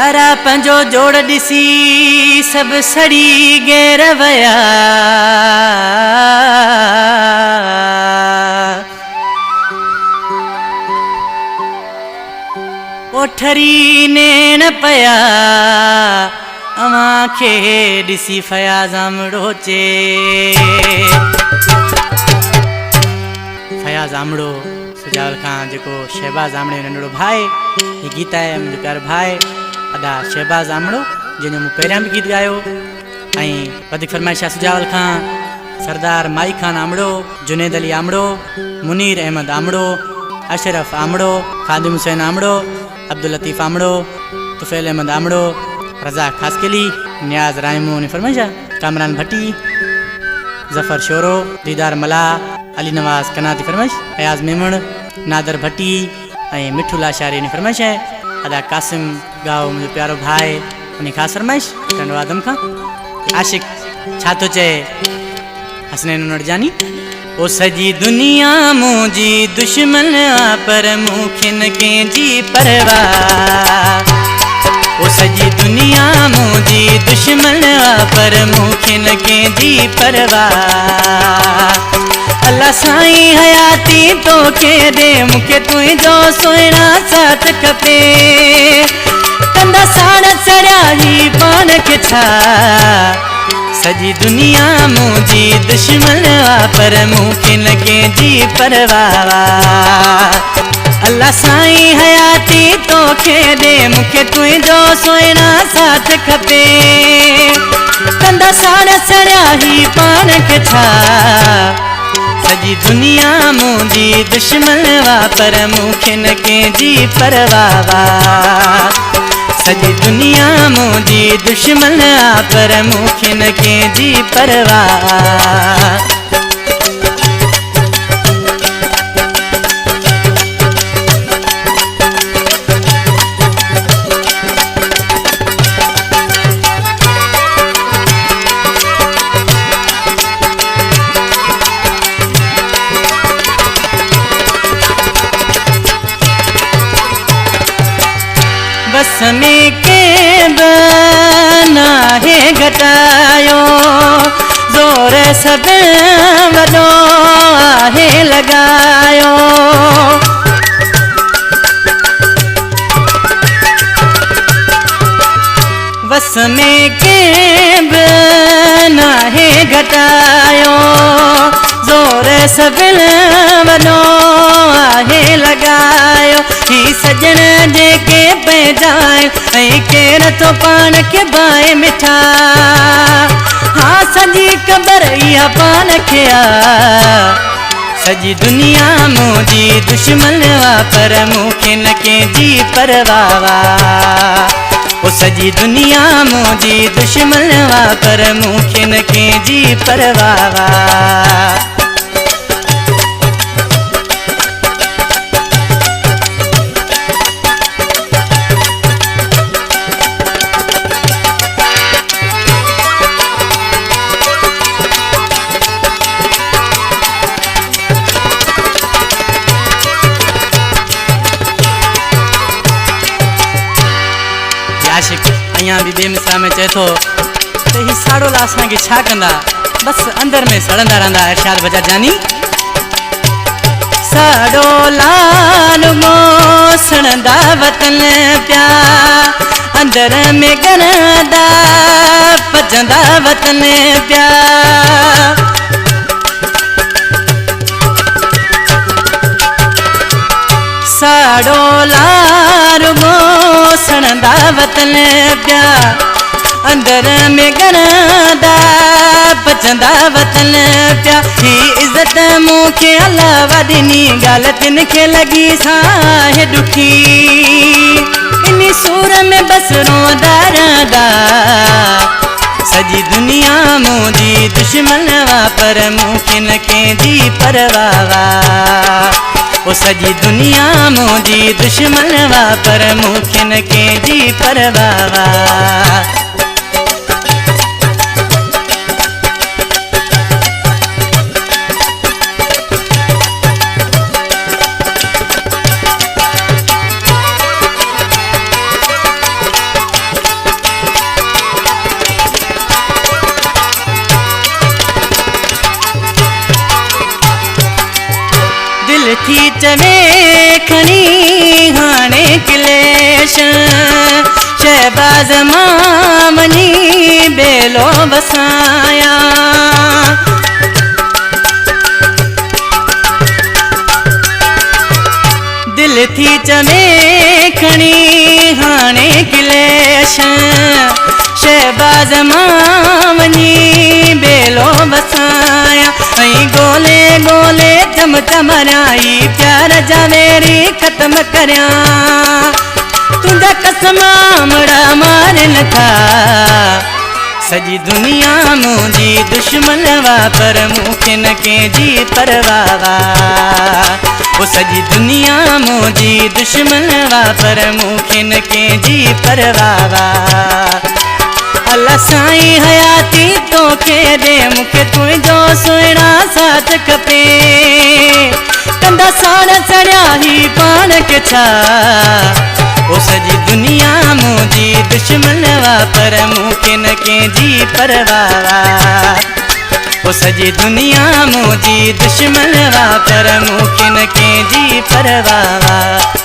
प्यारा पंजो जोड़ दिसी सब सड़ी गेर वया ओठरी नेण पया अवां खे दिसी फयाज़ आमड़ो चे फयाज़ आमड़ो सुजावल खां जेको शहबाज़ आमड़े नंढड़ो भाई ये गीत है मुझे प्यारो भाई अदा शहबाज़ आमड़ो जिन मूं पहिरियां भी गीत गायो ऐं वधीक फरमाइश सुजावल खां सरदार माई खान आमड़ो जुनेद अली आमड़ो मुनीर अहमद आमड़ो अशरफ आमड़ो खादिम हुसैन आमड़ो अब्दुल लतीफ़ आमड़ो तुफैल अहमद आमड़ो रज़ा खासकेली नियाज रायमो ने फरमाइश कामरान भट्टी जफर शोरो दीदार मला अली नवाज कनाती फरमाइश अयाज मेमण नादर भट्टी ऐं मिठू लाशारी ने फरमाइश है अदा कासिम गाओ मुझे प्यारो भाई उन्हें खास फरमाइश टंडवादम खां आशिक छा तो चे हसनैन नरजानी ओ सजी दुनिया मुझी दुश्मन पर मूंखे न कंहिंजी परवाह ओ सजी दुनिया मुझी दुश्मन पर मूंखे न कंहिंजी परवाह अल्लाह साईं हयाती तो के दे मूंखे तुंहिंजो सुहिणा साथ खपे कंदा साड़ सड़िया ही पान खे छा सजी दुनिया मुझी दुश्मन पर मूंखे न कंहिंजी परवाह अल्लाह साईं हयाती तो के दे मूंखे तुंहिंजो सुहिणा साथ खपे कंदा साड़ सड़िया ही पान खे छा सजी दुनिया मुझी दुश्मन पर मूंखे न कंहिंजी परवाह सजी दुनिया मुझी दुश्मन पर मूंखे न कंहिंजी परवाह बस में के बना है घटायो जोर सब वॾो आहे लगायो बस में के बना है घटायो जोर सब वॾो आहे लगायो ही सजन जेके पैजाए ऐं केर तो पान के बाए मिठा हाँ सजी कबर इहा पान खे सजी दुनिया मुझी दुश्मन पर मूंखे न कंहिंजी परवाह ओ सजी दुनिया मुझी दुश्मन पर मूंखे न कंहिंजी परवाह अयां भी बेमिसरा में चए थो त ही साड़ोला असांखे छा कंदा बस अंदर में सड़ंदा रहंदा इरशाद बजाज जानी साड़ोला रुगो सड़ंदा वतन पिया अंदर में गरंदा पजंदा वतन पिया साड़ोला रुगो सड़ंदा वतन पिया अंदर में गरंदा पचंदा वतन पिया ही इज्जत मूंखे अलावा ॾिनी ॻाल्हि तिन खे लॻी साहे ॾुखी इन सूर में बस रोंदा रहंदा सजी दुनिया मुंहिंजी दुश्मन पर मूंखे न कंहिंजी परवाह ओ सजी दुनिया मुझी दुश्मन पर मूंखे न कंहिंजी परवाह थी चवे खणी हाणे क्लेश शहबाज़ मां वञी बेलो वसाया दिल थी चवे खणी हाणे क्लेश शहबाज़ मां वञी बेलो वसाया गोले गोले चम चमराई प्यार जावेरी खत्म करया तुझा कसम मड़ा मारन था सजी दुनिया मुझी दुश्मन वा पर मूंखे न कंहिंजी परवाह वो सजी दुनिया मुझी दुश्मन वा पर मूंखे न कंहिंजी परवाह अल्लाह साईं हयाती तोखे दे मूंखे तुंहिंजो सुहिणा साथ खपे कंदा साण चढ़िया ही पाण खे छा वो सजी दुनिया मुझी दुश्मन वा पर मूंखे न कंहिंजी परवाह वो सजी दुनिया मुझी दुश्मन वा पर मूंखे न कंहिंजी परवाह